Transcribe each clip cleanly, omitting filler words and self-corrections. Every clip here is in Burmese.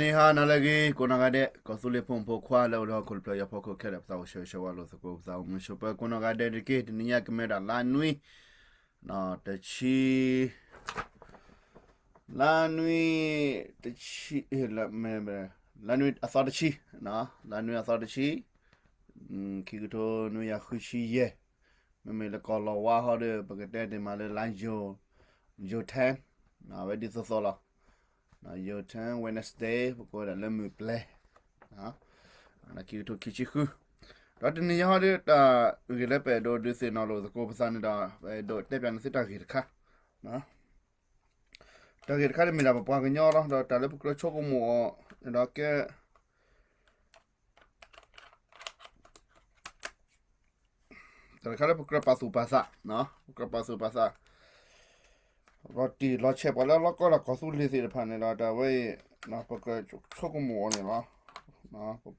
Neha nalagi kunagade kosule pompo kwa lo kulpla ya poko kera psa shwa lo sako psa mushopa kunagade dike niya kemera la nui na tachi la nui asadachi na la nui asadachi kiguto nui ya khushi ye me le kolo wa ha de bagate de male lanjo jo tan na we di so la na yo tan Wednesday ko da lemu play ha na ki to kichiku da tin ya de ta gele pe do de se na lo ko psa ni da do te pyan sit ta gi kha na ta gi kha mi la pa ga nyo da ta le ko cho ko mo da ke ta kha le ko pa su pa sa no ko pa su pa sa Roti lo che pa la ko la ko su le se pa ne la da we na pa ko cho ko mo ne la na pa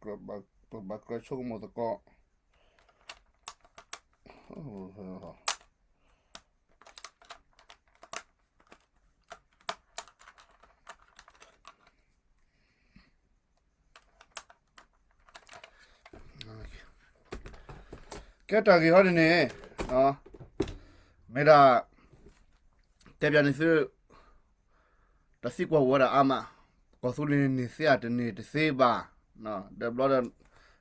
ko ba ko cho ko mo da ko Ke ta gi ho ne no me da te pian su da si kwa wa da ama ko su le ni se at ni de se ba no the blood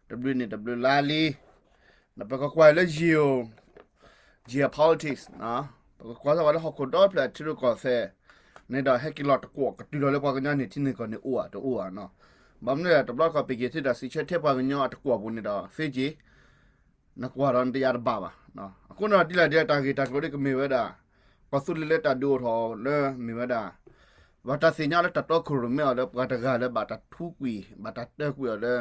w ni w la li na pa ko kwa le geopolitics na pa ko kwa sa wa le ho ko do pla ti ko se ne da he ki lot ko ka ti lo le pa ka nya ni ti ni ko ni o a to o a no ba mne da block ko pe ki ti da si che te pa nya at ko bu ni da se ji na kwa ran ti ya ba ba no ko no ti la dia ta ki ta ko de ko me we da ko su le ta do tho le mi wa da wa ta se nya le ta to khu me le pa ta ga le ba ta thu kwi ba ta te kwi le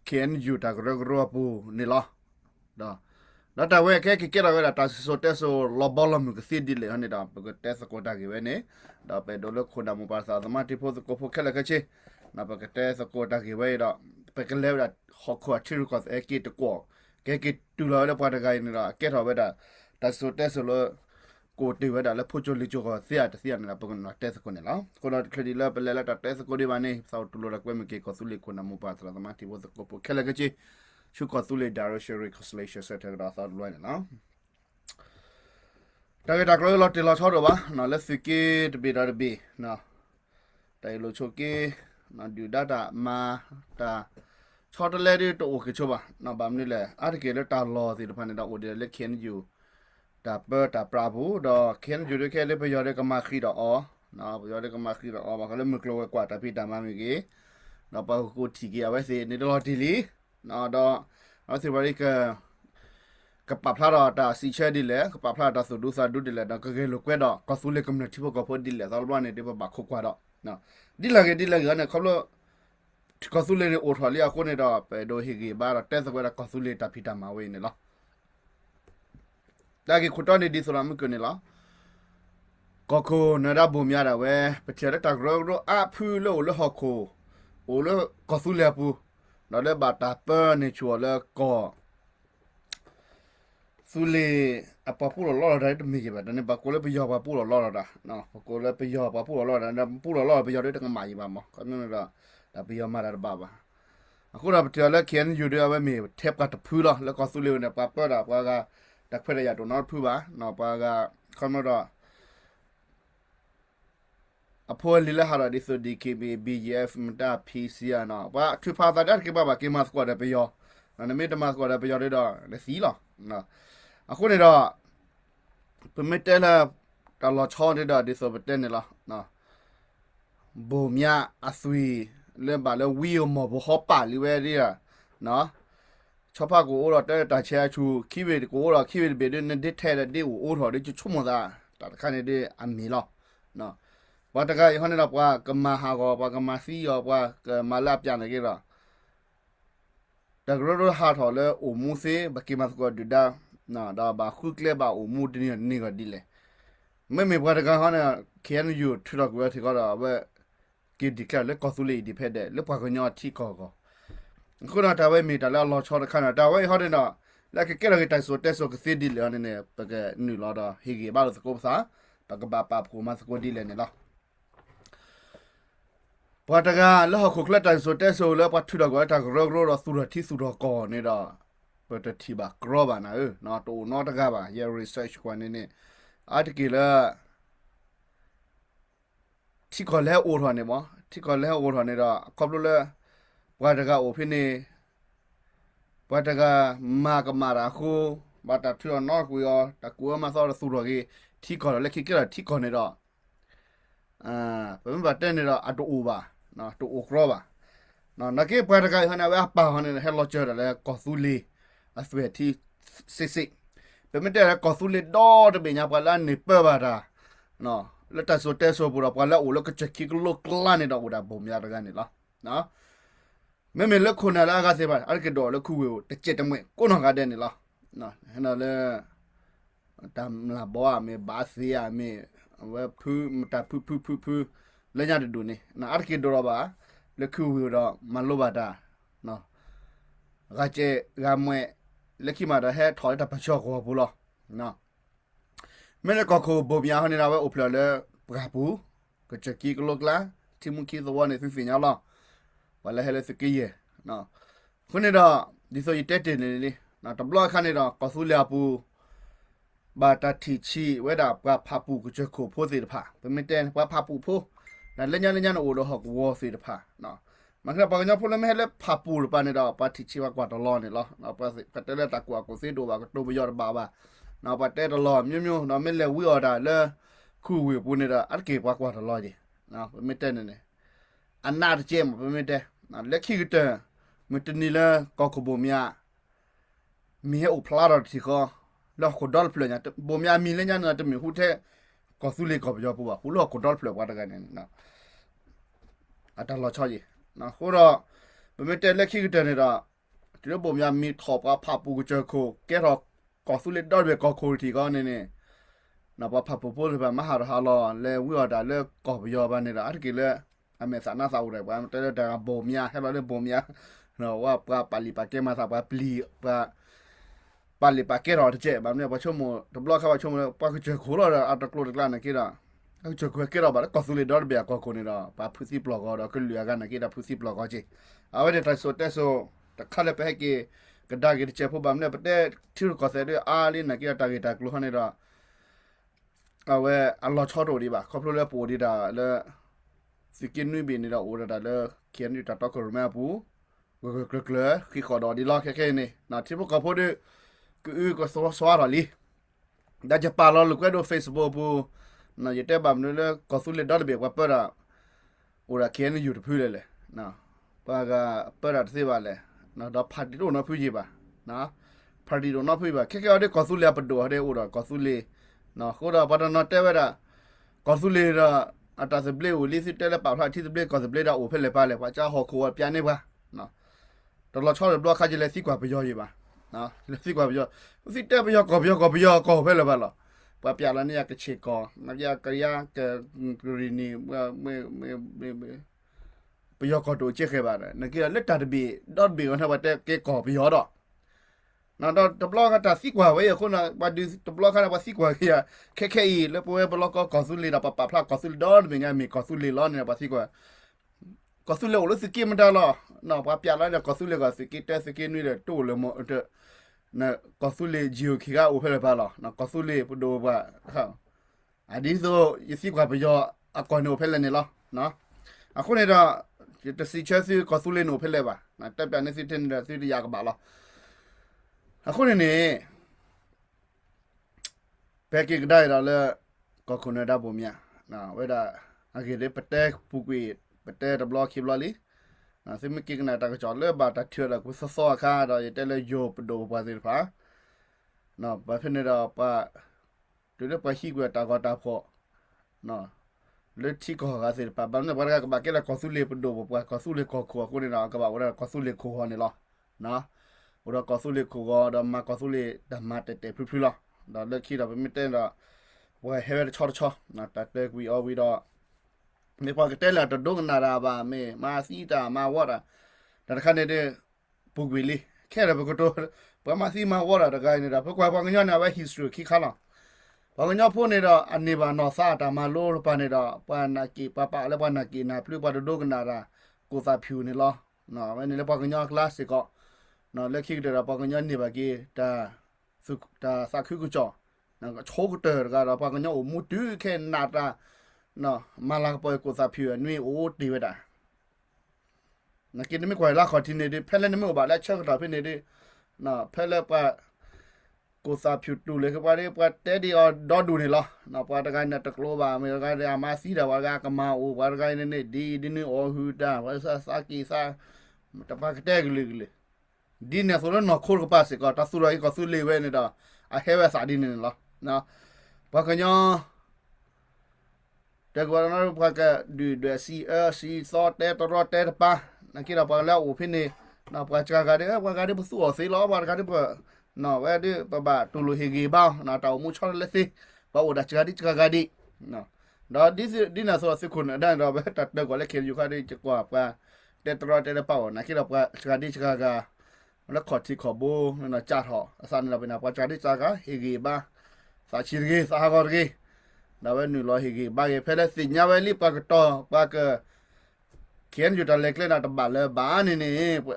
ken ju ta ro pu ni lo da da ta we ke ki ra we da ta so te so lo bo lo mu ke si di le ni da pa ko te so ko ta ki we ne da pe do le khu da mu pa sa ma ti pho ko pho ke le ke che na pa ke te so ko ta ki we da pe ke le da ho ko ti ru ko e ki to ko ke ki tu lo le pa ta ga ni da ke tho we da ta so te so lo ko te we da le pho cho li cho ko sia na pa ko na te so ko ne la ko na credit la pe le la ta te so ko di ba ne sa tu lo la ko me ke ko su le ko na mu pa sa ma ti pho ko pho ke le ke che chu ko su le direction reconciliation set ta da sa lo ne na ta ke ta ko lo te lo cho do ba na le su ke de bi da bi na tai lo cho ke na du da ma ta cho de le de to o ke cho ba na ba mi le a ke le ta lo si de pa ne da o de le ken you ta per ta prabu do ken ju de ke le pe yo de ka ma khi do o na yo de ka ma khi do o ba ka le mu klo kwa ta pi ta ma mi ke na pa ko ti ke a we se ni do ti li na do a se ba ri ka pa phla do ta si che di le ka pa phla ta so du sa du di le da ka ke lo kwe do ka su le community ko pho di le sa lo ne de ba kho kwa do na di la ke ne kho lo ကောစုလေအိုထော်လီအခုနေတော့ပဲဒိုဟီဂီဘာတက်စကွဲကောစုလေတဖီတာမဝေးနေလားဒါကခုတော့နေဒီဆိုလာမကနေလားကောခိုနရဘုံများတာဝဲပချရတဂရောရောအဖူလို့လဟခိုအိုလကောစုလေပူနော်လေဘာတာပနေချောလေကော苏嘞，啊，把布罗拉来都没个吧？那把过来不要把布罗拉来的，喏，过来不要把布罗拉来，那布罗拉不要的这个买一把嘛，可能那那不要买来的爸爸。啊，后来不调了，看有的外面贴个的铺了，那个苏嘞那把布的把个，那块的也都拿铺吧，那把个看到的。အဖိုးလီလာဟာရဒီဆို DKB BGF မတာ PC อ่ะเนาะว่าทุพาตาดัดကဘာကမစကွာတဲ့ပြောနမေတမစကွာတဲ့ပြောတော့လက်စီလားနော်အခုနေတော့ပမတဲလာတလောချောတဲ့ဒီဆိုပတဲနေလားနော်ဘုံမြအဆွေလဲပါလဲဝီယမဘဟောပါလီဝဲဒီနော်ချောဖကိုတော့တဲ့တချဲချူခိဝေကိုတော့ခိဝေဘေတဲ့တဲ့ထဲတဲ့ဒီကိုတော့ဒီချုံမသာတခါနေတဲ့အမီလားနော်ဘာတကရဟနေတော့ကွာကမဟာကောဘာကမစီရောကွာကမလာပြန်နေကြတော့တကရရဟာထော်လဲအိုမူစေဘကိမတ်ကောဒူဒါနော်ဒါဘာခုကလေဘာအိုမူတင်းနေကဒီလေမေဘာတကဟနေခဲနယူထရကွာတီကတော့ဘယ်ကဒီကလေကောဆူလီဒီဖက်တဲ့လေပွားကညောတီကောကောခုနတာဝဲမီတလာလောချောတခါတာဝဲဟောတဲ့နော်လက်ကဲရကတိုင်ဆိုတက်ဆိုကစီဒီလေနေပကနူလာတော့ဟီဂီဘာလို့စကောစာပကဘာပပကိုမစကောဒီလေနေလားဘာတကလောခုကလတိုင်ဆိုတက်ဆိုလဲပတ်ထူတော့ကွာတာရောရောဆူရတီဆူတော့ကောနေတော့ပတတီဘာကရောဘာနာနော်တိုနော်တကပါရ research ကွာနေနေအာတကီလာတီကလဲအိုထော်နေမတီကလဲအိုထော်နေတော့ကပ်လို့လဲဘာတကအိုဖိနေဘာတကမာကမာရာခုဘာတထူနော်ကွာတကူမဆောဆူတော့ကြီးတီကလဲခိကရတီကနေတော့ဘယ်မှာတဲ့နေတော့အတူအိုပါနော်တူအိုကရောပါနော်နကေပွားတကဟနာဝါပါဟနေဟဲလောချော်လဲကောဆူလီအဆွေတီစစ်စစ်ဘယ်မှာတဲ့ကောဆူလီတော့တပညာပလာနေပပါတာနော်လက်တဆိုတဲဆိုပူတော့ပလာအိုလကချက်ခိကလောကလာနေတော့ဒါဘုံများတကနေလားနော်မဲလက်ခုနာလာကစေပါအဲ့ကတော့လက်ခုဝေတချက်တမွေကိုနော်ကတဲ့နေလားနော်ဟနာလဲတမ်လာဘောအမေဘာစီအမေဝဖူမတာဖူလဲညတူနေနော်အဲ့ကတော့ပါလက်ခုဝေတော့မလိုပါတာနော်ကကျဲကမွေလက်ခိမာတော့ဟဲထော်တာပချောကောဘူးလို့နော်မဲလကခုဘုံများနေတာပဲအိုဖလာလဲပကပူကချက်ကီကလောကလာတီမူကီသောနေဖီညာလားဝလာဟဲလဲစကီယေနော်ခုနေတော့ဒီဆိုရတက်တယ်နေလေနော်တဘလခါနေတော့ကဆူလျာပူဘာတာတီချီဝဲတာပဖပူကချက်ခုဖိုးစီတဖာပမတဲပဖပူဖိုးဒါလက်ညာအိုတော့ဟောကဝေါ်စီတဖာနော်မခရပကညာဖိုးလဲမဲလဲဖပူပနေတော့ပါတီချီဝကွာတလောနေလောနော်ပတက်လက်တကွာကိုစီတို့ပါကတော့မရောဘာဘာနော်ပတဲတလောမြို့နော်မဲလဲဝီအော်တာလဲခုဝေပူနေတာအကေကွာတလောကြီးနော်ပမတဲနေအနာတကျဲမပမတဲနော်လက်ခိကတမတနီလဲကောကဘုံမြမီဟိုဖလာရတီကောလောကဒေါ်ဖလညာဘုံမြမီလဲညာနော်တမီဟူတဲ့ကောဆူလေကောပြောပူပါဟူလောကဒေါ်ဖလကွာတကနေနော်အတလောချောကြီးနော်ဟိုတော့ပမတဲလက်ခိကတနေတာဒီဘုံမြမီထောပဖပူကချခိုကဲတော့ကောဆူလေဒေါ်ပဲကောခိုတီကောနေနေနော်ပဖပူပိုးပဲမဟာရဟာလောလဲဝီော်တာလဲကောပြောပါနေတာအတကေလဲအမေစနာစာဦးတယ်ဗျာတဲတာဘုံမြဟဲ့လဲဘုံမြနော်ဝါပါလီပါကေမသာပါပလီပါလီပါကေရောတကျဲဘာမလဲဘာချုံမတဘလခါဘာချုံမပါကချခိုလောအတကလိုတကလာနေကေရာအချခိုကေရောဘာကောဆူလေဒေါ်ပဲကောခိုနေတာပါဖူစီဘလော့ကောတော့ကလူရကနကေတာဖူစီဘလော့ကောချေအဝဲတဲ့ဆိုတက်ဆိုတခါလည်းပဲကေကဒါကေချေဖို့ဘာမလဲပတဲ့တီရကောဆဲတဲ့အားလေးနကေတာကေတာကလိုဟနေတာအဝဲအလောချောတော်ဒီပါခေါပလိုလဲပိုဒီတာလဲစကင်နွေဘင်းနေတာအိုဒါလဲကျန်နေတာတော့ကရမပူဂကကလခိခေါ်တော်ဒီလောက်ခဲနေနော်တိဘကဖို့တဲ့ကူကဆွာရလီဒါကြပါလောလူကဲတော့ Facebook ဘူးနော်ရတဲ့ဗမ်နလဲကောဆူလေဒေါ်ဘေကပရာအိုရာခဲနေယူတဖူးလေနော်ပါကပရာသိပါလေနော်တော့ဖတ်ဒီတော့နော်ဖူးကြီးပါနော်ဖတ်ဒီတော့နော်ဖူးပါခဲခဲတဲ့ကောဆူလေပဒိုတဲ့အိုရာကောဆူလေနော်ခေါ်တော့ဘာတော့တဲဝဲတာကောဆူလေရာ တာစပလေးကိုလေးစစ်တဲလက်ပါဖလာတီစပလေးကောစပလေးတော့အိုဖက်လေပါလေပါချာဟောခိုပြန်နေပါနော်တော်တော်ချောဘလော့ခါကြလေစီကွာပြောရပါနော်စီကွာပြောစီတဲပြောကောဖက်လေပါလားပါပြလာနေရကချေကောမပြကရကဂရီနီမေပြောကောတော့ချက်ခဲ့ပါတယ်နကီလက်တာတဘီ .b ဟောပါတဲ့ကေကောပြောတော့နော်တော့တဘလော့ကတာစီကွာဝဲခုနဘာဒီတဘလော့ကပါစီကွာခရခဲလေပွဲဘလော့ကောဆူလီတာပါဖလာကောဆူလီတော့မင်းငါမီကောဆူလီလောနေပါစီကွာကောဆူလေလို့စကီမတာလောနော်ပါပြလာတဲ့ကောဆူလေကစကီတဲစကီနွေတိုးလေမတဲ့နော်ကောဆူလေဂျီယိုခီကအိုဖဲပါလောနော်ကောဆူလေပဒိုပါဟာအဒီဆိုယစီကွာပြောအကွန်နိုဖဲလေနေလောနော်အခုနေတော့တစီချက်စီကောဆူလေနိုဖဲလေပါနော်တက်ပြနေစီတင်တဲ့စီရကပါလောအခုနေဘက်ကကဒါရလဲကခုနဒါဘုံမြနော်ဝဲဒါအကေပတဲပူကွေပတဲတဘလော့ခိဘလလီနော်စမကိကနာတာကချောလဲဘာတာထရကူဆဆောခါတော့ရတဲလဲယိုပဒိုပါစီဖာနော်ဘာဖြစ်နေတော့ပါတူတဲ့ပဟိကွတာကတာဖို့နော်လက်ချီကောကစီပါဘာနဲ့ဘာကဘာကဲလာကောဆူလေပဒိုပွားကောဆူလေကောကိုနေတော့ကဘာဝရကောဆူလေကိုဟောနေလောနော်ဝရကောဆူလေကိုတော့မကောဆူလေဒမတ်တဲဖူဖူလောတော့လက်ခိတော့မတဲတော့ဝဲဟဲရချောနော်တတ်ကွီအော်ဝီတော့နေပါကတဲလာတော့ဒုကနာရာပါမေမာစီတာမာဝရဒါတခါနေတဲ့ပုဂဝီလီခဲရဘကတော့ပမာစီမာဝရတကိုင်းနေတာဘကွာပငညနာပဲ history ခိခလာပငညဖို့နေတော့အနေပါနော်စာတာမာလို့ပါနေတော့ပနာကီပပလည်းပနာကီနာပြပါတော့ဒုကနာရာကိုစာဖြူနေလောနော်မနေလည်းပငည class ကောနော်လက်ခိတဲ့ပငညနေပါကီတာစုတာစာခုကကြောနော်ချိုးတဲ့ကတော့ပငညအမှုတူးခဲနာတာနော်မလာပေါ်ကိုစာဖြူနွေအိုးတီဝတာနကိနမကွာလာခတိနေတယ်ဖဲလဲနမဘာလက်ချက်တော့ဖြစ်နေတယ်နော်ဖဲလဲပါကိုစာဖြူတူလေကပါလေပါတဲဒီအော်ဒေါ်ဒူနေလားနော်ပါတကိုင်းနဲ့တကလောပါအမေကရမစီတာဝါကကမာအိုပါတကိုင်းနဲ့ဒီနေအော်ဟူတာဝါစာကီစာတပါကတဲကလေးဒီနေဆိုတော့နော်ခိုးကပါစကတဆူရိုကဆူလေးဝဲနေတော့အဟဲဝဲစာဒီနေလားနော်ဘာကညာတကွာနော်ဘာကဒီစီစောတဲတော်တဲပါနကိရပါလာအိုဖိနေနော်ပါချာကတဲ့ဘာကတဲ့ပစုအစေလောဘာကတဲ့နော်ဝဲဒီဘာတူလိုဟီဂီဘာနော်တောင်မှုချောလက်စီဘာဝဒချာဒီချာကဒီနော်ဒါဒီနာဆိုစခုနဒန်တော့ပဲတတ်တော့ကလည်းခေယူခါဒီချကွာပါတဲတော်တဲပါနကိရပါချာဒီချာကแล้วขอที่ขอบูนะจ่าถออาสานี่เราเป็นอาปาจาริจากะเฮกีบ้าสาชิรกีสาหกรกีดาวเ100เฮกีบ้าเกเพลสิญญาเวลีปากตอปากเขียนอยู่ตะเล็กเลยนะตะบะเลยบ้านี่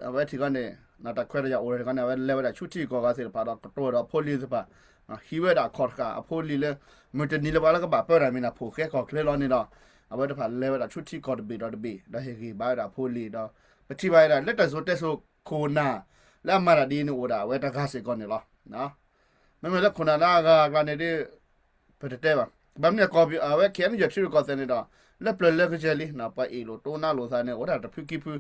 เอาไว้ที่กันนี่นะตะแควจะโอเลยกันเอาไว้เลวดะชุที่ก็กะสิพาดอกตอดอโพลีสิปะฮีเวดะคอร์กะอโพลีเลยมันจะนี่ละบาละก็บะเปรามินะโพแค่ก็เคลอนี่ดอเอาไว้ตะพาเลวดะชุที่ก็ดบีดะเฮกีบ้าดะโพลีดอปฏิบายดะเลตะโซเตโซโคนาแล้วมาดีนี่โอดาเวตากาสิก่อนนี่ล่ะนะไม่แม่แล้วคนน่ะกาเนี่ยดิเปเตบ่บำเนี่ยกอบิเวเขียนอยู่ชื่อก็เสนดอแล้วเปลเลยก็เจลินะปะอีโลโตนาโลซาเนี่ยโอดาตะพุกิพุ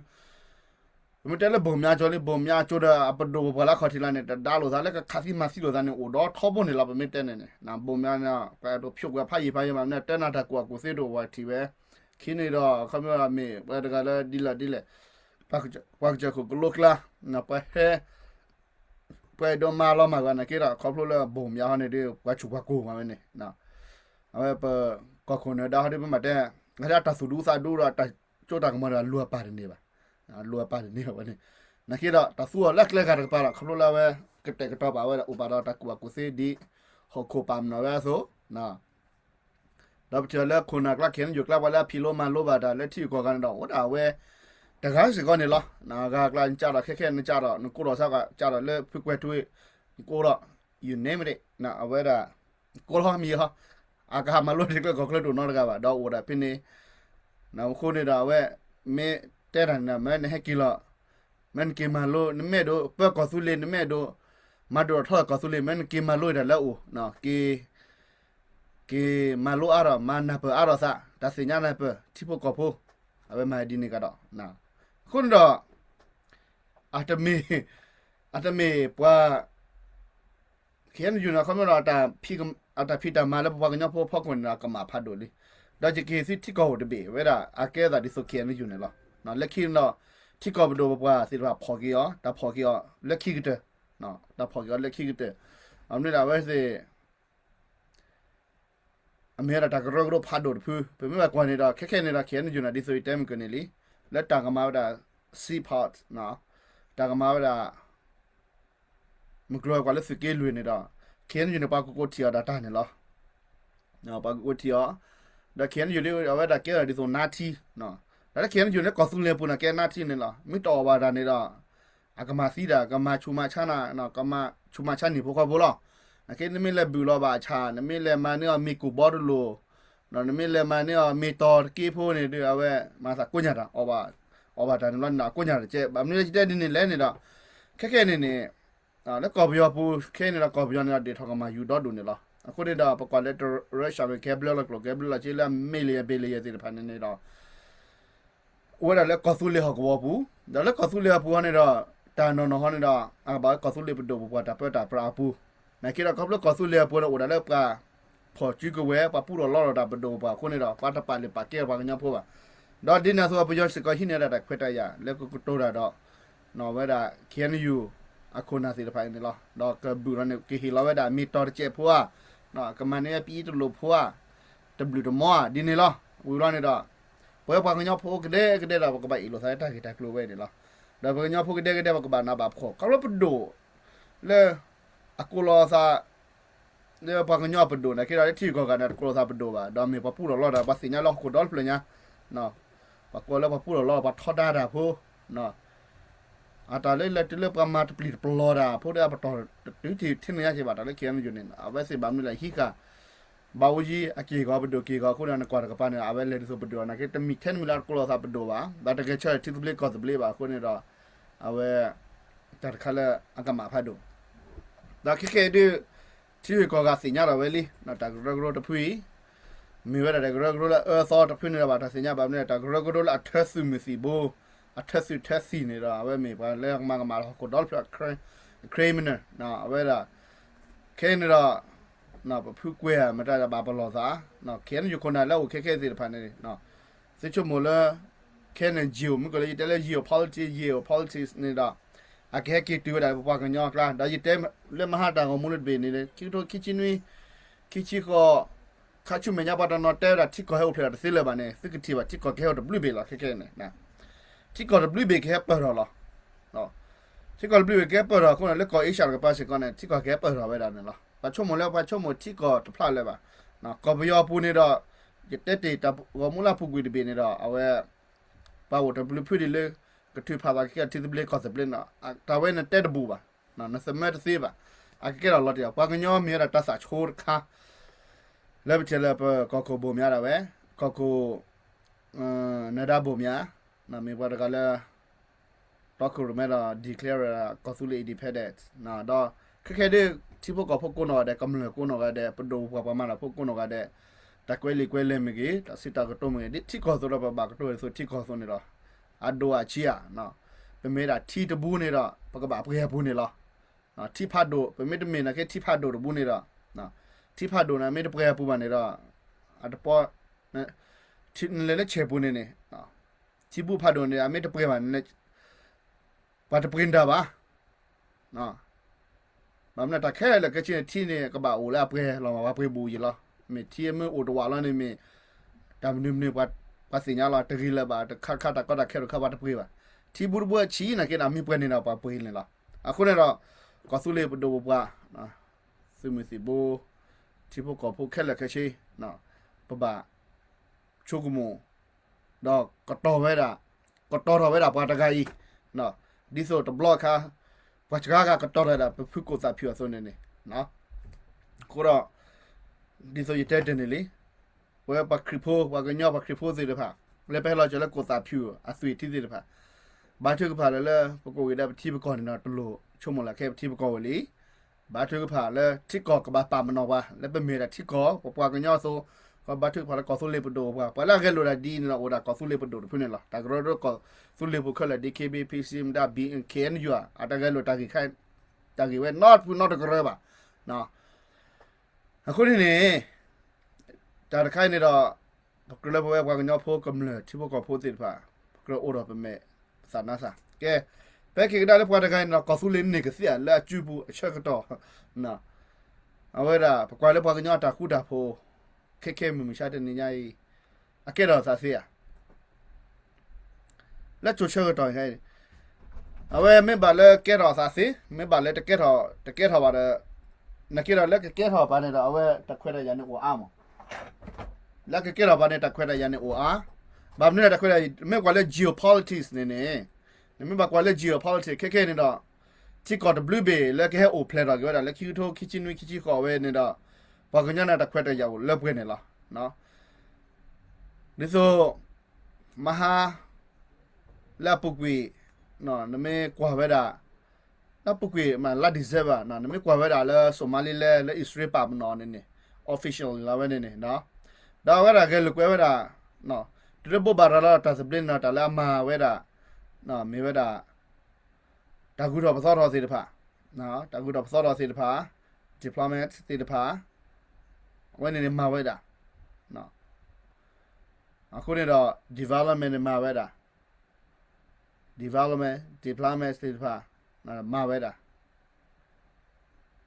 มันแต่ละบ่มญาจอลิบ่มญาโจดาอปโดบลาขอทิลาเนี่ยดาโลซาแล้วก็คาซิมาซิโลซาเนี่ยโอดอทอบ่นี่ล่ะบ่มีแต่เนี่ยนะบ่มญานะปะโดဖြုတ်กว่าพายมาเนี่ยแต่นาตะกัวกูเสโดว่าทีเวคินี่ดอคำว่ามีปะตะกะละดิละปักจะคุกลุกละนะไปเฮไปโดนมาล้อมากันนะคิดว่าครอบครัวบ่มยาเนี่ยดิว่าชุกว่ากูมาเนี่ยนะเอาไปก็คนเนี่ยดาวที่มันมาแต่งั้นถ้าสุดูซาดูละแต่โจดักมันลัวปานี่ป่ะลัวปานี่วันนี้นะคิดว่าแต่สัวเล็กๆกันปาละครอบครัวเราเว้ก็แต่ก็ตอบว่าอุปาราตะกัวกูเสดีหกโคปามนะเว้โซนะแล้วเจอแล้วคนนักละเขียนอยู่กลางว่าแล้วพิโลมาโลบาดาแล้วที่ก่อกันดอกว่าเว้แต่ก็สิก่อนนี่ล่ะนะก็กลางจ้าละแค่ๆนี่จ้าละนกูรอซะก็จ้าละเลยฝึกไว้ด้วยกูรอ you name it นะเอาไว้ละกูรอมีฮะอากามาลุดิก็ก็ดูนอก็ว่าดอกโอดาพินี่นะคนนี่ดาเว้เมแต่ดันนะแม่นให้กิละแม่นกิมาโลนแม่โดเปก็สุเลนแม่โดมาโดทอก็สุเลแม่นกิมาโลดาแล้วโอนะกิมาโลอะระมานะเปอะระซะตาสิญญานะเปที่พวกก็พูเอาไว้มาดีนี่ก็ดอกนะคุณดออาตมีว่าเขียนอยู่นะเขาไม่รอแต่พี่ก็อาตพี่ตามาแล้วว่ากันเนาะพ่อคนนะก็มาพัดดูดิ ဒါကြကေစီတီကောတဘေဝဲတာအကဲတာဒီဆိုကေနေယူနေလားနော်လက်ခိနော်တီကောဘဒိုဘွားစီတော့ဖော်ကီယောဒါဖော်ကီယောလက်ခိကတဲ့နော်ဒါဖော်ကီယောလက်ခိကတဲ့အမနေတာဝဲစီအမေရာတကရောဖာဒိုဖူပြမကွာနေတာခက်ခဲနေတာခဲနေယူနေဒီဆိုတဲမကနေလီလက်တာကမာတာစီဖတ်နော်တာကမာတာမကလောကလည်းစကေလွေနေတာခဲနေယူနေပါကိုတီယာဒါတာနေလားနော်ပါကိုတီယာဒါခဲနေယူလေဝဲတာကဲဒီဆိုနာတီနော်ဒါခဲနေယူနေကောဆုလေပူနာကဲနာတီနေလားမိတော်ပါဒါနေတာအကမာစီတာကမာချူမာချာနာနော်ကမာချူမာချာနေဖို့ခေါ်ဖို့လားအကေနမီလေဘူလောပါချာနမီလေမနီအမီကူဘော်လိုနော်နမီလေမနီအမီတော်ကေဖိုနေတယ်အဝဲမာစာကိုညာတာအော်ဘာတန်လွန်နာကိုညာတဲ့ဘာမလို့တဲ့ဒီနေလဲနေတာခက်ခဲနေနေလက်ကော်ဘီယောပူခဲနေတာကော်ဘီယောနေတာဒေထောကမှာယူတော့ဒူနေလားအခုတည်းတော့ပကွာလက်ရရှာပဲကဲဘလလောက်ကဲဘလချေလာမေလီဘေလီရဲ့ဒီဖန်နေတော့ဝဲရလက်ကော်ဆူလေဟကောပူဒါလက်ကော်ဆူလေပူနေတော့တာနော်နော်ဟနေတော့အဘာကော်ဆူလေပဒိုပူတာပတာပရာပူနကေတော့ကဘလကော်ဆူလေပူတော့ဒါလက်ကဖော်ချီကဝဲပပူတော့လော်တာပဒိုပါခုနေတော့ပါတပါလေပါကဲပါကညာဖို့ပါတော့ဒီနာဆိုပကျော်စကဟိနေတာခွတ်တရလက်ကိုတိုးတာတော့နော်ဝဲတာခဲနယူအခုနာစီတဖိုင်နေလားတော့ကဘူရနေကီဟီလာဝဲတာမီတော်ချေဖွာနော်ကမနေပီတလို့ဖွာ W တမောဒီနေလားဝူရနေတော့ပွဲပါကညာဖို့ကတဲ့တော့ကပိုင်လို့ဆိုင်တာကတကလိုဝဲနေလားဒါပညာဖို့ကတဲ့ကဘာနာဘာဖို့ကလပဒိုလေအခုလောစာလေပါကညာပဒိုနာခေရတီကောကနာကလောစာပဒိုပါဒါမေပပူလောတာပါစညာလောခုဒေါ်ပလညာနော်ပကောလောပပူလောပါထောဒါတာဖို့နော်အတားလေးလက်တလက်ပမာတပလီပလောတာဖို့တဲ့ပတော်တူတီထင်းရရှိပါတာလေခဲမယူနေအဝဲစီဘာမလဲဟိကဘာဝကြီးအကေကောပဒိုကေကောခုနကကွာကပနေအဝဲလေဆိုပဒိုနာကေတမီ10မီလာကလောစာပဒိုပါဒါတကယ်ချတီပလီကောစပလီပါခုနေတော့အဝဲတခါလဲအကမာဖတ်ဒိုဒါခေခေဒီတီကောကစညာရဝဲလီနော်တကရဂရတဖွီမီဝဲတကရဂရလာသောတဖွီနေတာပါတစညာပါမနဲ့တကရဂရလာအထက်စုမစီဘောအထက်စီနေတာအဝဲမေပါလဲမှာကိုဒေါ်ဖက်ခရမနနော်အဝဲလာခဲနေတာနော်ပဖူကွဲမတရပါဘလောသာနော်ခဲနေခုနလောက်ခဲစီတဖာနေနော်စစ်ချုံမလာခဲနေဂျီယိုမကလေးတလဲဂျီယို politics နေတာအခဲကီတူတာပပကညောကလာဒါရတဲ့လေမဟာတာကိုမလို့ဘေနေလေကီတိုကီချီနွီကီချီကိုခါချုမညာပါတော့တဲတာတိကိုဟဲဖလာတစီလေပါနေစကတိပါတိကိုခဲတော့ဘလူးဘေလာခဲနေနာတိကောဘလူးဘေခဲပါတော့နော်တိကောဘလူးဘေခဲပါတော့ခုနလက်ကောအေရှာကပါစကောနဲ့တိကောခဲပါတော့ပဲတာနော်ပါချုံမလဲပါချုံမတိကောတဖလာလဲပါနော်ကောဘယောပူနေတော့တက်တေတဝမူလာဖူကွေတဘေနေတော့အဝဲပါဝတဘလူးဖွေဒီလေကတိဖာပါကတိတဘလေကောစပလင်နော်တာဝဲနဲ့တက်တဘူပါနော်နစမတ်သေးပါအကဲတော့လော်တရပါကညောမြေရတဆာချိုးခါလဲပချလဲပကောကိုဘုံများတာပဲကောကိုနဒါဘုံများနာမေပါတကလည်းတော့ခုရမဲတော့ declare ကောဆူလီ independent နာတော့ခက်ခဲတဲ့တိဖို့ကဖို့ကိုနော်တဲ့ကမလကိုနော်ကတဲ့ပဒိုပပမာလာဖို့ကိုနော်ကတဲ့တကွဲလီကွဲလဲမကြီးတစစ်တာကတော့မကြီးတိကောဆိုတော့ဘာကတော့ဆိုတိကောဆိုနေတော့အဒိုအချီယာနော်ပမေတာတီတဘူးနေတော့ပကဘာပခဲဘူးနေလားနော်တိဖတ်တို့ပမေတမေနာကတိဖတ်တို့ဘူးနေတော့နော်တိဖတ်တို့နာမေတပခဲဘူးပါနေတော့အတပေါ်တိလဲလဲချေဘူးနေနေနော်ချီဘူးဖတ်တို့နေအမေတပခဲပါနေပါတပရင်တာပါနော်ဘာမနတခဲလဲကချင်းတီနေကဘာအိုလာပခဲလောမှာပခဲဘူးကြီးလားမေတီမေအိုတော်လာနေမေတမ်နုံနေပါစညာလာတရီလာပါတခါခါတကတာခဲရခဘာတပခဲပါတီဘူးဘူးချီနာကေနာမိပွဲနေတာပါပွဲနေလားအခုနေတော့ကောဆူလေပဒိုပွားနော်စုမစီဘူတီဖို့ကောဖို့ခဲလက်ခဲချီနော်ပပချိုကမိုတော့ကတော်ဝဲတာကတော်တော်ဝဲတာပါတကကြီးနော်ဒီဆိုတဘလော့ခါပချကာကကတော်ရတာဖုကိုစာဖြူဆိုနေနေနော်ကိုတော့ဒီဆိုရတဲ့တယ်နေလေဝဲပါခရီဖိုဝါကညောပါခရီဖိုစီတဖာလဲပဲလာကြလဲကိုစာဖြူအဆွေတီစီတဖာဘာထုကဖာလဲပကိုဝေတဲ့တီပကောနေတော့တလို့ချုံမလာခဲတီပကောဝလေဘာထုကဖာလဲတီကောကဘာပါမနောပါလဲပဲမေတာတီကောပပွားကညောဆိုကဘာထုဖာလဲကောဆူလေပဒိုပါပလာခဲလိုတာဒီနော်ဒါကောဆူလေပဒိုဖုန်လာတာဂရောတော့ကောဆူလေပခလာ DKB PCM ဒါ BNKN ယူအတကဲလိုတာကြီးခိုင်တာကြီးဝဲ not ကရပါနော်အခုနေတာခိုင်နေတော့ ก็เลยบอกว่ากันยอพูดกำเนิดที่พวกก็พูดติดผ่าก็โอรเป็นแม่สารน่าสะแกไปคิดได้แล้วพอได้กันเนาะก็สู้เล่นนี่ก็เสียแล้วจูบุเชื่อก็ต่อเนาะเอาไว้ละพอแล้วพอกันยอตาคู่ดาโพเคมึงไม่ใช่แต่นี่ไงอะแกเราสาเสียแล้วจูเชื่อก็ต่อให้เอาไว้ไม่บาดเลยแกเราสาสีไม่บาดเลยแต่แกเราว่าเลยนักกีฬาเล็กแกเราปานเนี่ยเอาไว้ตะคุยได้ยันหัวอ้ามแล้วก็เราปานเนี่ยตะคุยได้ยันหัวอ้าบางเนี่ยตะคุยได้ไม่กว่าเลย geopolitics เนี่ยไม่บอกว่าเลย geopolitics เคเนี่ยดอกที่กอด blue bay แล้วก็ให้โอเพลย์ดอกก็ได้แล้วคิวโตคิจินวิคิจิขอเว้เนี่ยดอกพอกันยันตะคุยได้ยาวเลิกเว้เนี่ยละเนาะนี่ဆိုมหาแล้วปุกวีเนาะนั่นไม่กว่าเวลาแล้วปุกวีมันลาดิเซบะเนาะนั่นไม่กว่าเวลาแล้วโซมาลีแล้วอิสราเอลปามนอนเนี่ย official แล้วเว้เนี่ยเนาะดาวเวลาแกลุกเวลาเนาะที่เราบอกบาราลาตัดสิบเดือนนะแต่ละมาเวลาเนาะมีเวลาตากูรอภาษาเราสิทธิ์ผาเนาะตากูรอภาษาเราสิทธิ์ผา diplomat สิทธิ์ผาวันนี้มาเวลาเนาะအခုနေတော့ development မှာပဲတာ development diplomat တွေပါမှာပဲတာ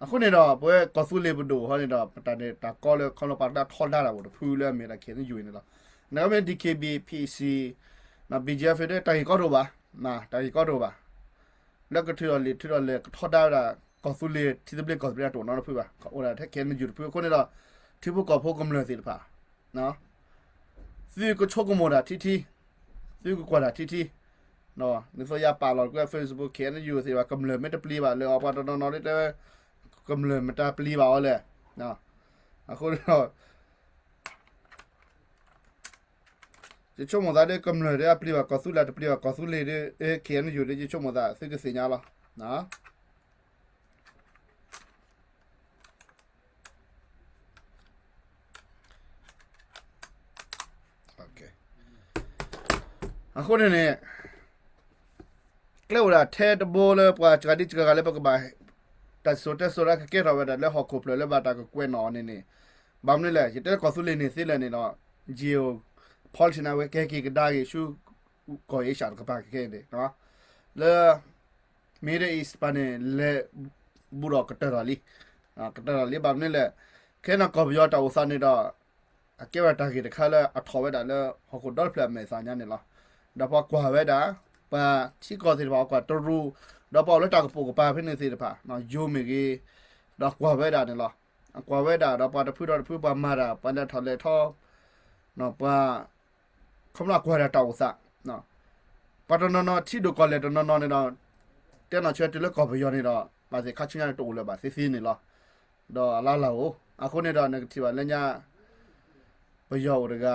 အခုနေတော့ဘယ်ကော်ဆူလေးဘဒိုဟောနေတော့ပတာနေတာကောလေခေါလပါတာထော်လာတာဘောဖူးလဲမြေလာခင်ယူနေတော့နောက်မဲ့ DKB PC နော် BGF တဲ့တိုင်ကောတော့ပါနော်တိုင်ကောတော့ပါแล้วก็ที่เราเลยทอดได้ละကော်ဆူလေးที่จะเป็นကော်ဆူလေးတော့နော်ဖူးပါဟိုတာထက်ခင်ယူဖူးခုနေတော့ที่พวกကော်ဖို့ကမလို့စီတပါနော်ซื้อก็ชกกันหมดอ่ะที่ซื้อก็กว่าอ่ะที่เนาะนี่โซยาป่าหลอดก็ Facebook เขียนอยู่สิว่ากำเนิดไม่ได้ปลีบ่าเลยออกมาตอนนอนได้กำเนิดมันจะปลีบ่าเลยเนาะอ่ะคนเนาะจะช่วงหมดได้กำเนิดได้ปลีบ่าก็สู้แล้วปลีบ่าก็สู้เลยได้เขียนอยู่ได้จะช่วงหมดได้ซื้อก็สิญญาละเนาะအခုနေနဲ့ကလောရာထဲတဘောလပွားချာဒီချကလည်းပကဘာတဆိုရကကေရဝဒလည်းဟခုပလလည်းဘာတာကွဲ့နော်နေဘာမလဲရတဲ့ကောဆူလေးနေစီလည်းနေတော့ဂျီယိုဖော်ချနာဝဲကဲကဒါယေရှုကိုရရှာကပါကဲနေနော်လေမေရအစ်ပန်လေဘူရောကတရလီဘာမလဲခဲနကောပြောတာဥစားနေတော့အကေဝတာကြီးတခါလဲအထော်ဝဲတာလဲဟခုဒေါ်ဖလက်မဲစာညာနေလားဒါပေါ့ကွာဝဲတာပါချီကောစီတော့ကွာတရူဒါပေါ့လက်တာကပိုကပါဖိနေစီတပါနော်ယိုမီကြီးတော့ကွာဝဲတာနေလားကွာဝဲတာတော့ပါတဖူတော့ပါမာတာပန်တဲ့ထော်လေထော်နော်ပါခမလာကွာတာတောက်စားနော်ပါတော့နော်ချီတို့ကောလေတော့နော်နေတော့တဲ့နော်ချဲတလကောဘယောနေတော့ပါစေခချင်းရတူလဲပါစီနေလားတော့လာအခုနေတော့ negative ပါလည်းညာဘယောတက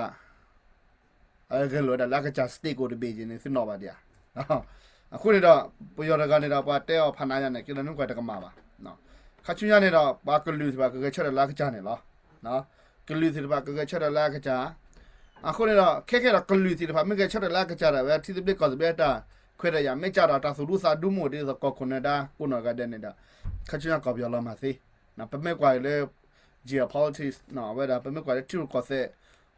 အဲ့ကလောဒါလာကချစတိကိုတပေးခြင်းနေစနော်ပါတရားနော်အခုနေတော့ပယောရကနေတော့ပါတဲော်ဖနာရနေကလနုကွာတကမှာပါနော်ခချွညနေတော့ပါကလူစပါကကချက်လာကချနေလောနော်ကလူစပါကကချက်လာကချအခုနေတော့ခက်တော့ကလူစပါမကချက်လာကချတာပဲတီပလစ်ကောစဘက်တာခွဲရရမကြတော့တာဆူလူစာဒူမိုဒီစကောခွနဒါကုနောကတဲ့နေတာခချွညကောပြောလာမှာစီနော်ပမဲကွာလေ geopolitics နော်ဝဲတာပမဲကွာလေတူကောဆက်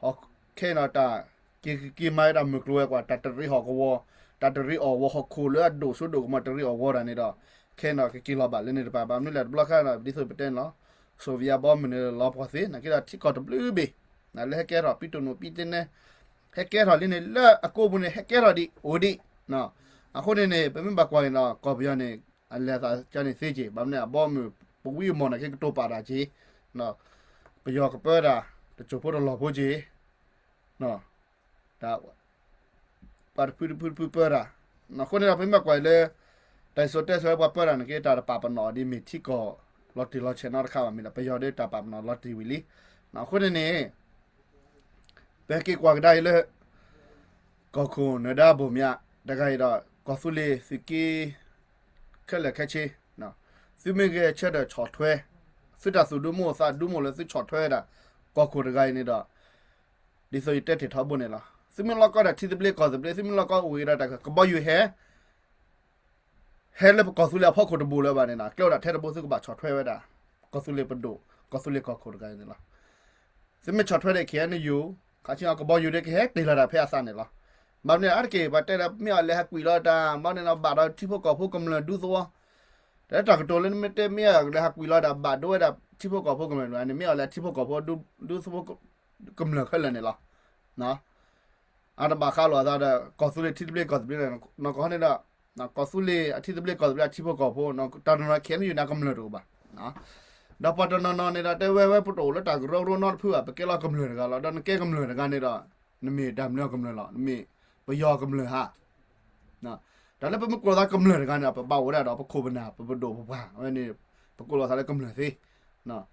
ဟောခဲနော်တာกี่ไม่ได้มึกลัวกว่าตัดรีหอกวัวตัดรีออกวัวหอกคูเลือดดูสุดดูมาตัดรีออกวัวอะไรนี่ดอกแค่นั้นก็กิโลบาทเลยนี่ป่ะบ้านนี่แหละบล็อกแค่นั้นดิสุดเป็นเนาะโซเวียตบอมมันเลยล้อพอสินะกี่ดอกที่กอดบลูบีนั่นเลยให้แกรอปิตุนุปิตินเนี่ยให้แกรอนี่เลือดอกูบุเนี่ยให้แกรอดิโอดิเนาะอ่ะคนนี้เป็นไม่บักไว้เนาะกอบยานี่อะไรสักจานนี่เสียจีบ้านเนี่ยบอมมือปุกวิมอนนะแค่ตัวปาราจีเนาะไปยอกเปิดอ่ะแต่จุดพูดหล่อพูดจีเนาะဒါပါပူပရာနော်ခုနေတော့ပြမကွာလေတိုင်ဆိုတက်ဆိုပရာနကေတာပါပနော်ဒီမီတီကိုလော်တီလော်ချနာခါမီလာပယောဒေတာပါနော်လော်တီဝီလီနော်ခုနေဘယ်ကေကွာကဒါလေကောခုနဒါဘုံမြတခိုင်တော့ကောဆူလီစီကီခက်လက်ခက်ချေနော်စီမကေချက်တော့ချော်ထွဲစစ်တာဆူဒူမိုစာဒူမိုလေစစ်ချော်ထွဲတာကောခုတခိုင်နေတော့ဒီဆိုတက်ထထောက်ဘုံနေလားซิมิลก็ได้ที่จะเปลี่ยนก่อนจะเปลี่ยนซิมิลก็อุ้ยได้แต่ก็บอกอยู่แฮแล้วก็สุเลียพ่อคนตะบูแล้วบ้านนี่นะเกลียวได้แท้ตะบูซึ่งก็บาดช็อตถ้วยไว้ได้ก็สุเลียเป็นดูก็สุเลียก็คนกันนี่ล่ะซิมิช็อตถ้วยได้เขียนอยู่ Kacang ke boyu dek hek di lara phe asan ne la. Bam ne arke ba te me le ha kui la ta ma ne na ba da tipo ko phu kum le du so. Da ta ko to le me te me le ha kui la da ba do da tipo ko phu kum le ne me le tipo ko phu du so kum le kha le ne la. Na. Ada ba kha lo da da ko su le tible ko tible no ko ne da na ko su le a tible ko tible tipo ko phu no ta na khen yu na kum le do ba. Na. တော့ပတ်တော့နော်နေတာတဲဝဲပတိုလတာကရောနော်ဖူအပကေလာကမလွန်ကလာတော့ကဲကမလွန်ကနေတော့နမေဒမ်နော်ကမလွန်လာနမေပယောကမလွန်ဟာနော်ဒါလည်းပမကောတာကမလွန်ကနေပပဝရတော့ပခိုဘနာပပဒိုပပါအဲ့နေပကောလာလည်းကမလွန်သေးနော်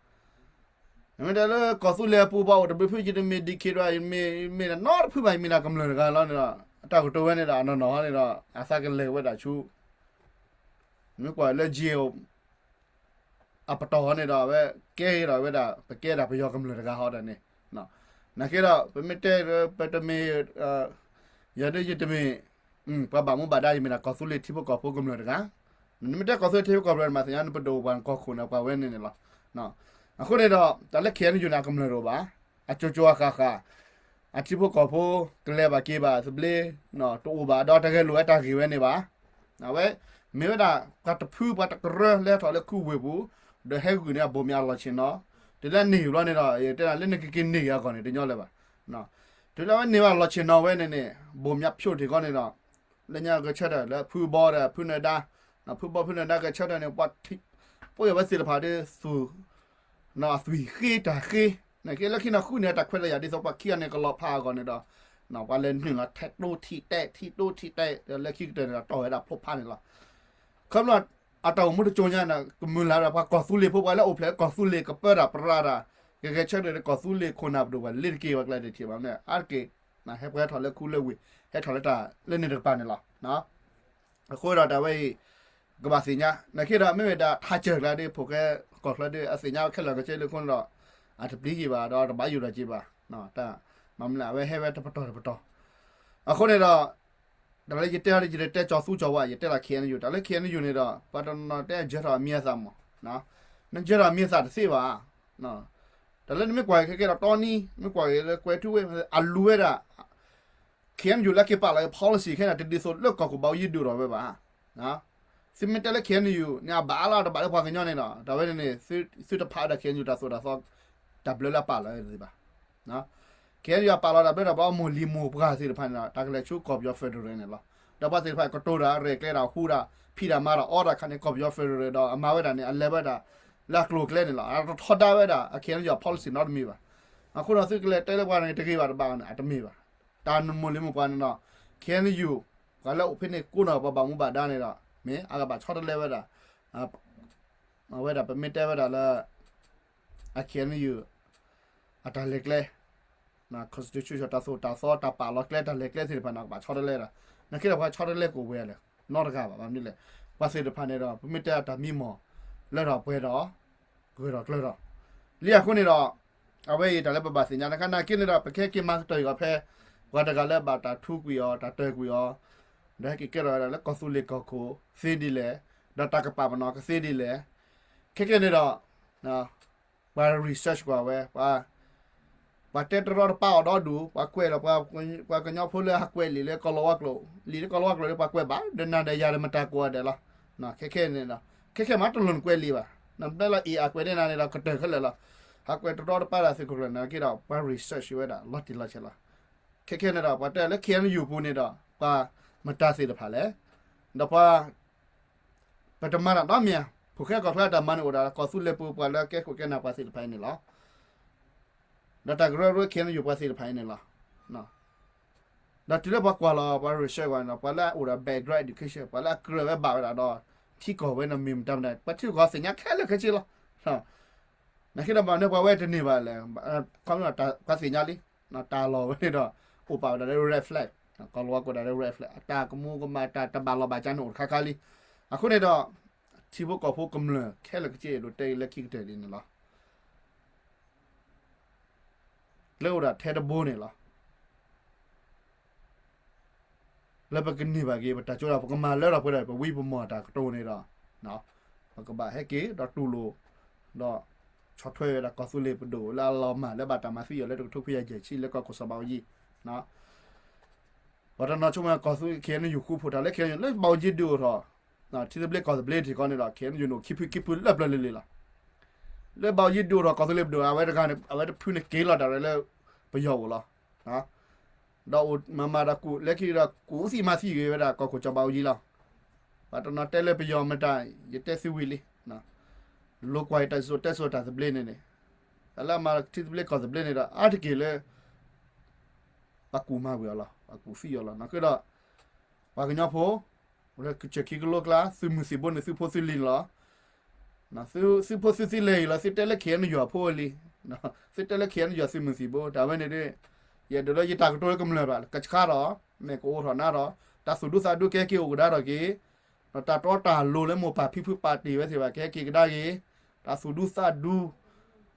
နမေတယ်ကောဆူလေပူပေါ့တပဖူကြီးတမေဒီခေရမေနော်ဖူပိုင်မီနာကမလွန်ကလာနေတော့အတာကတိုဝဲနေတာနော်နော်နေတော့အစကလေးဝဲတာချူမြကွာလေဂျီယိုအပတော်နေတော့ပဲကဲရတော့ပဲဒါပကဲတာဘယောကမလို့တကားဟောတယ်နေနော်နကေတော့ပမတဲပတမေရတဲ့ရတမေပဘာမဘာဒါယမနာကောဆူလေးတိပကောဖိုကမလို့တကားနမတဲကောဆူတိပကောဘရမသညာနပဒိုဘန်ကောခုနာပဝဲနေလားနော်အခုနေတော့တလက်ခဲနေယူနာကမလို့ပါအချိုချိုအခါခါအတိပကောဖိုကလေဘာကေဘာစပလေနော်တူဘာတော့တကယ်လိုအတာကြီးဝဲနေပါနော်ပဲမေဝဒါကတဖူးပါတကရလဲထော်လဲခုဝေဘူးthe heck we never bomb your chino. The land new run it out, tell a little king near on it in your level. No. The land never lot you know when any bomb up short on it out. Then you go cheddar, the poo border, punada, a poo punada cheddar and what boy was still a party so now 3 hit a he. Like looking at who net a quella this up a key and a lot power on it. Now while then a tech no tea that, the lucky then a toy up for panela. Come not. အတောင်မှုချိုညာနာကမလာရပါကောဆူလေဖို့ပါလာအိုဖလက်ကောဆူလေကပရာပရာရာကဲချက်တဲ့ကောဆူလေခုနာဘဒိုလစ်ကေဝကလာတဲ့ချေပါနဲ့အာကေနာဟက်ဘက်ထော်လက်ကူလေဝေဟက်ထော်လက်တာလင်းနေတဲ့ပါနေလားနော်အခုတော့ဒါဝေးကဘာစီညာနခေတာမေမေတာထားချေလာတဲ့ဖို့ကကောဆလာတဲ့အစီညာခက်လာကချေလေခွန်းတော့အတပလီကြီးပါတော့တပါယူရကြည့်ပါနော်တာမမလာဝဲဟဲဘက်တပတော်အခုနေတော့ဒါလည်းရတဲ့ရတဲ့ကြောက်စုကြောက်ဝရတဲ့လာခဲနေယူဒါလည်းခဲနေယူနေတော့ပတ်တော်တဲ့ဂျရာမြေစာမနော်နဂျရာမြေစာတစ်စီပါနော်ဒါလည်းမကွာခဲတော့တော်နီမကွာရဲကွဲထူးအလူရတာခဲနေယူလက်ကေပါလာ policy ခဲတဲ့ဒီဆိုလောက်ကောဘောရည်ဒူတော့ပဲပါနော်စမတက်လည်းခဲနေယူညာဘာလာတော့ဘာလို့ပါကညနေတော့ဒါပဲနေစစ်တဖားတဲ့ခဲယူတာဆိုတာဆိုတဘလလာပါလာဒီပါနော်ခဲရပါလာတာပဲတော့မလီမိုပကာစီဖန်တာတကလည်းချိုးကော်ပြောဖက်ဒရယ်နဲ့လားဒါပါစီဖိုင်ကတိုရာရဲကလဲတာဟူရာဖီရာမာရာအော်ဒါခနဲ့ကော်ပြောဖက်ဒရယ်တော့အမဝဲတာနဲ့အလဲဘက်တာလက်ကလိုကလဲနေလားအဲ့တော့ထော်တာဝဲတာအခဲရ policy not me ပါအခုတော့စစ်ကလဲတဲလက်ကွာနေတကေပါတော့ပါနေအတမေပါတာနမလီမိုပါနေတော့ခဲနေယူကလည်းအဖိနေကိုနော်ပါမှုပါဒါနေတော့မင်းအကပါ6လဲဝဲတာအဝဲတာပမစ်တဲဝဲတာလားအခဲနေယူအတလက်လဲနာ constitution တာဆိုတာပါလောက်ကလက်တလက်ကလက်စီဖာနာပါ6လဲတာနခေတော့6လက်ကိုဝဲရလဲနော်တကပါဗာမနစ်လဲပါစီတဖာနေတော့ပမစ်တာတာမိမောလဲတော့ပွဲတော့ကွေတော့ကလတော့လီယခုနေတော့အဝဲတလည်းပပစညာနခနာကိနေတော့ပခဲကိမတ်တော်ရဖဲဝါတကလည်းဘာတာထူကွေရောတာတဲကွေရောဒါကိကရလဲကောဆူလေကောကိုစေးဒီလဲဒတာကပါမနော်ကစေးဒီလဲခဲခဲနေတော့နော်ဘာ research ကွာဝဲว่าเตตรอดป้าดอดูว่าเกวแล้วว่ากันยอพูดเลยฮักเวลีเลยก็ลอกโลลีก็ลอกโลเลยว่าเกวบ้าเดินนาได้ยาเลยมันตากลัวเด้อล่ะนะแค่ๆนี่นะแค่ๆมาตลุนเกวลีว่ะนำได้ละอีอาเกวได้นานี่เราก็เตขึ้นเลยล่ะฮักเวตรอดป้าละสิคุรนะกี่ดอกว่า research ไว้ดะลอติละเชล่ะแค่ๆนี่ดอกว่าแต่แล้วเขียนอยู่ปูนี่ดอกว่ามันตาสิละพาแล้วดอกว่าปฐมะดอกเมียผู้แค่ก็พลาดมันโอดาก็สุเลปูปาแล้วแกก็แกนาปาสิละพายนี่ล่ะဒါတကရရခဲနေယူပါစီဖိုင်းနေလားနော်ဒါတိလဘကွာလာပါရရှေဝါနော်ပါလာဥရာ background education ပါလာကရဝဲပါလာတော့တီကောဝဲနမင်တမ်တဲ့ပတ်တီကောစညာခဲလခချီလားဟာနခိနဘာနေပါဝဲတနေပါလဲကောင်းတာပါစီညာလီနော်တာလောဝဲတော့ဥပါဒါ reflect ကောလောကဒါ reflect အတာကမှုကမတာတဘာလောဘာချန်နိုခါခါလီအခုနေတော့တီဘကောဖို့ကမလခဲလခချီလို့တေးလက်ခိတဲ့နေလားလောက်တာထဲတဘိုးနေလားလက်ပကနိဘာကေဘတာချိုတာပကမာလောက်တော့ဖွဲ့တယ်ဝိပမောတာတိုးနေတော့နော်ပကဘာဟဲကေတော့တူလို့တော့ ชอตเทแล้วก็สุเลปดูแล้วเรามาแล้วบาดตามาซี่แล้วทุกพยาเจชิแล้วก็กุศลบายีเนาะพอตอนนั้นช่วงมาก็สุเขียนอยู่คู่ผู้ทาแล้วเขียนอยู่แล้วบายีดูรอนะที่จะเบลก็จะเบลที่ก่อนนี่ละเขียนอยู่โน่คิดเล็บเลยล่ะแล้วบายีดูรอก็สุเลปดูเอาไว้การเอาไว้พูดในเกล้าแต่แล้วไปยาวละนะดาวมาดากูแล้วคือกูสิมาซี่ก็เวลาก็จะบายีละพอตอนนั้นเตลไปยาวไม่ได้ยัดเตสิวิลีนะลูกไว้แต่สุดแต่เบลเนี่ยแล้วมาที่เบลก็จะเบลเนี่ยอาทิตย์เลยปากกูมาเวลาปากกูซี่ละนะคือปากเนาะพอแล้วก็จะคิดก็ลูกละซื้อมือสิบนซื้อพอซื้อลินละนะซื้อพอซื้อเลยละซื้อแต่ละเขียนอยู่พอลีนะซื้อแต่ละเขียนอยู่ซื้อมือสิบแต่ว่าเนี่ยอย่าเดี๋ยวจะตากตัวก็ไม่เลยละกัจขาหรอเนี่ยกูถอนหน้าหรอตาสุดดูซาดูแค่กี่อุดาหรอกี้ตาตัวตาลูแล้วหมดปากพี่ปาตีไว้สิว่าแค่กี่ก็ได้กี้ตาสุดดูซาดู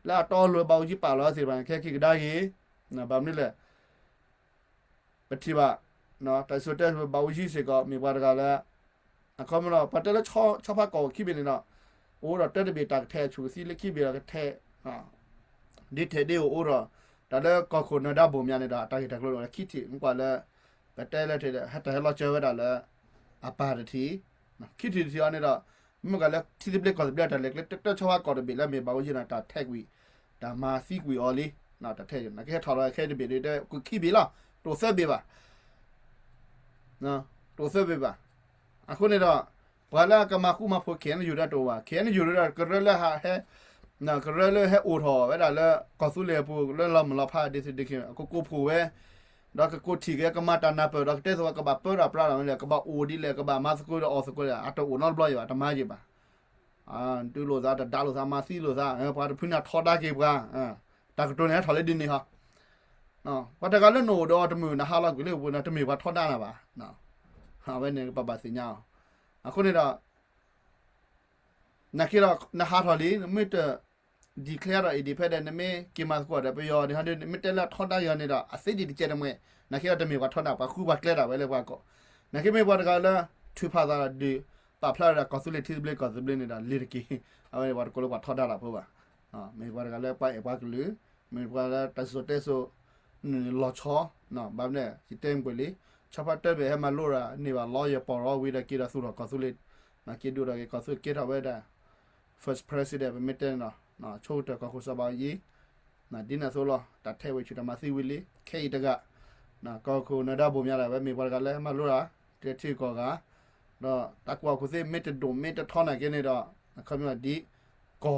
แล้วต่อเรือเบาจีป่าแล้วสิว่าแค่กี่ก็ได้กี้นะแบบนี้แหละปฏิบัติเนาะแต่สุดท้ายเบาจีสิก็มีบารกันแล้วเขาไม่รอปัจจัยแล้วชอบพักก่อขี้เป็นเนาะโอ้เราเต้นเบียดตากแทชูสิเล็กขี้เบียดแทดิเทเดียวโอ้เราแต่แล้วก็คนน่ะดับบ่มยานี่ดาตากแล้วขี้ที่มันกว่าแล้วปัจจัยแล้วเทให้แต่เราเจอไว้ได้แล้วอาปาร์ทีขี้ที่ที่อันนี้เรามันก็แล้วที่เบลก็เบลแต่เล็กๆแต่ชอบพักก่อเบียดแล้วมีเบาจีน่ะตาแทกวีตามาซีกวีออลีน่ะตาแทกนะแค่ทอดแค่เบียดได้กูขี้เบียดละตัวเสือเบียดป่ะนะตัวเสือเบียดป่ะအခုနေတော့ဘာလာကမခုမဖို့ခဲနေယူတဲ့တော့ခဲနေယူတဲ့ကရလဲဟာဟဲနာကရလဲဟဲအိုထော်ပဲဒါလဲကောစုလေပူလဲလမလဖာဒီစစ်ဒီခင်ကိုဖို့ပဲတော့ကိုတီကကမတာနာပေါ်တော့တဲ့ဆိုကဘာပေါ်တာပလာလဲကဘာအိုဒီလဲကဘာမစကိုတော့အော်စကိုအတော့နော်ဘလော့ရတမကြီးပါတူလို့သားဒါလို့သားမစီလို့သားဘာဖုနာထော်တာကေပါတာကတွနေထော်လေဒီနေဟာနော်ဘာတကလည်းနိုတော့တမူနဟာလောက်ကိုလေဘုနာတမီဘာထော်တာလားပါနော်ဟာပဲနေပပစညာအခုနေတော့နခိရနဟာထော်လီမစ်ဒီကလရာအဒီဖက်တဲ့နမေကီမတ်ကွာတဲ့ပြောဒီဟာဒီမစ်တလာထော်တာရနေတော့အစစ်ဒီကျတဲ့မွေနခိရတမီဘာထော်တာပါခုပါကလရာပဲလေကွာကောနခိမေဘာတကလည်းထွေဖာတာဒီပပလာရကောဆူလီတီဘလက်ကောဆူလီနေတာလီရကီအဝဲဘာကိုလောထော်တာလာဖို့ပါမေဘာတကလည်းပိုက်ဘာကလူမေဘာတဆိုတဲဆိုလောချောနော်ဘာနဲ့ဒီတဲမ်ကိုလေชอบเตอร์เบให้มาลูระนี่ว่าล้ออย่าปอรอวิดากีราสุรก็สุลินะคิดดูดาก็สุเกตเอาไว้ได้ first president เป็นมิเตนเนาะโชว์แต่ก็คุสบายีนะดินะโซโลตัดเทวิชุดมาซิวิลิเคอีตะกะนะก็คูนาดาบุมยาละเว้มีบากันแล้วมาลูระเตที่ก็กะเนาะตะกว่าคุซิมิเตดมมิเตทอนะเกนี่ดอเขามีว่าดิก็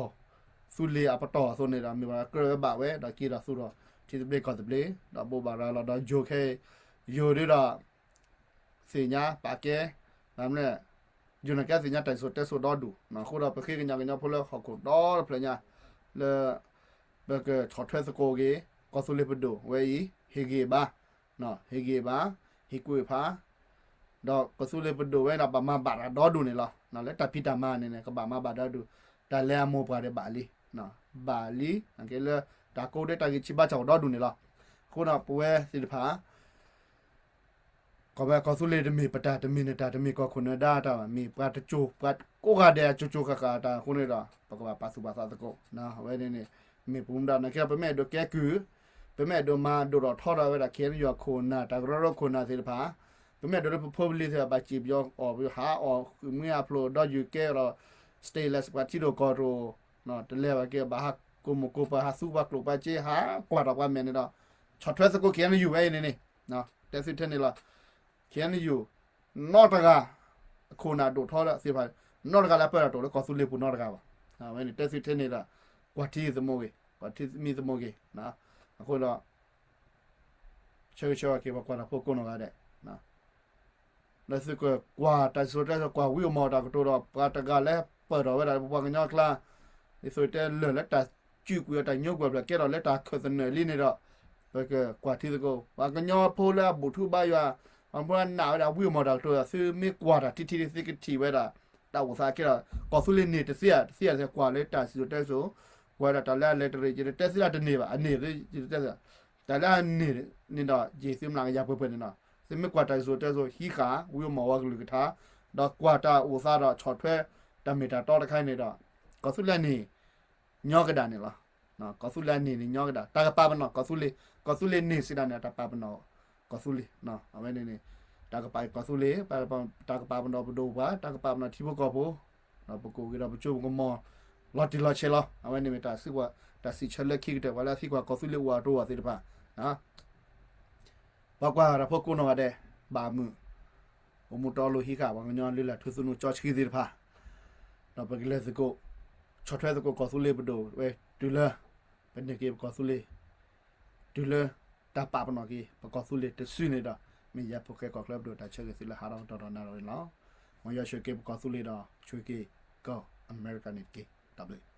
สุลีอะปตอโซนี่ดามีว่ากระบะเว้ดากีราสุรที่เบก็เบดาโบบาราลาดาโจเคอยู่ด้วยละสิญญาปากแกนั่นแหละอยู่ในแก่สิญญาแต่สุดแต่สุดดอดูนะคนเราไปคิดกันอย่างพวกเราเขาก็ดอเพลญาเลยเบกช็อตเทสโกเกก็สุเลปดูเว้ยเฮเกบ้าเนาะเฮเกบ้าเฮกุยพาดอกก็สุเลปดูเว้ยนะบามาบาดดอดูนี่ล่ะนั่นแหละแต่พิตามาเนี่ยก็บามาบาดดูแต่แล้วโมปาเดบาลีเนาะบาลีอันเกลตาโกเดตากิชิบาเจ้าดอดูนี่ล่ะคนเราป่วยสิพาก็แบบก็สุเลดมีปตาตมีนตาตมีก็คนดาตามีปาตจูปัดกูกาเดจูกะกาตาคนนี่ดาปะกว่าปาสุบาสาตะโกนะเว้ยนี่มีปุ่มดานะแค่ไปแม่ดอกแกคือไปแม่ดมาดรอทอดาเวลาเขียนอยู่คนน่ะตากรคนน่ะสิพาไปแม่ดพบลิเทบาจิบยอออกหาออกคือเมื่ออัปโหลดดอยู่แกรอสเตเลสปาติโดกอโรเนาะตะเลว่าแกบาฮักกุมกุปะหาสุบากลุปาเจหากว่าดอกว่าแม่นี่ดาช็อตเทสโกเขียนอยู่ไว้นี่เนาะแต่สิเทนี่ล่ะเขียนอยู่นอตกาโคนาโดทอละสิพานอตกาละเปอร์โตแล้วก็สุเลปุนอตกาบ่เว้ยนี่แต่สิเทนี่ล่ะกว่าที่สมโมเกกว่าที่มีสมโมเกนะคนละเชื่อๆque va cuando poco no va deนะแล้วสึกว่าแต่สุดท้ายกว่าวิวมอตากตัวปาตกาแล้วเปิดเอาไว้ได้บ่กันยอกล่ะนี่สุดท้ายเหลือแล้วแต่จื้อกูแต่ยกกว่าแกเราแล้วตาคสนลีนี่ดอกแล้วก็กว่าที่สกว่ากันยอโพแล้วบุทุบายว่าอันพวกหนาวแล้ววิวมอตากตัวซื้อมีกว่าที่สิกทีไว้ล่ะตาอุตสาหแกก็สุลินี่เสียกว่าเลยแต่สุดท้ายsoว่าแต่ละเลตเรจิแต่สิละตะนี่บ่อันนี้แต่แต่ละนี่ดอกจีซิมหลังยาเปิ้นๆเนาะซิมกว่าแต่soฮีขาวิวมอว่ากึกทาดอกกว่าตาอุตสาหช็อตแท้ตะเมตาตอตะไคนี่ดอกก็สุละนี่ ညောကဒါနေလားနော်ကောဆူလာနေညောကဒါတာကပါပနော်ကောဆူလေနေစီဒါနေတာပါပနော်ကောဆူလေနော်အမဲနေတာကပါကောဆူလေပါတာကပါပနော်ဘဒိုဘာတာကပါပနော်တီဘကောပိုနော်ပကိုကတော့ပချိုကမောလော်တီလော်ချေလောအမဲနေတာစီကွာတာစီချလက်ခိတဲ့ဝလာစီကွာကောဆူလေဝါတော့ဝါသေးတပါနော်ဘာကွာရဖို့ကုနော်တဲ့ဘာမှုအမှုတော်လို့ဟိကဘာညောလေးလာထုစုနချောချီသေးတပါတော့ပကလေးစကိုချောထွဲစကိုကောဆူလေဘဒိုဝဲတူလာဘယ်နေကေကောဆူလေတူလာတာပါပနော်ကေကောဆူလေတဆွနေတော့မရဖို့ကေကောကလပ်ဒိုတာချေစီလာဟာတော့တော်နာရောနော်မရရှိကေကောဆူလေတော့ချွေကေကောအမေရိကန်ကေ W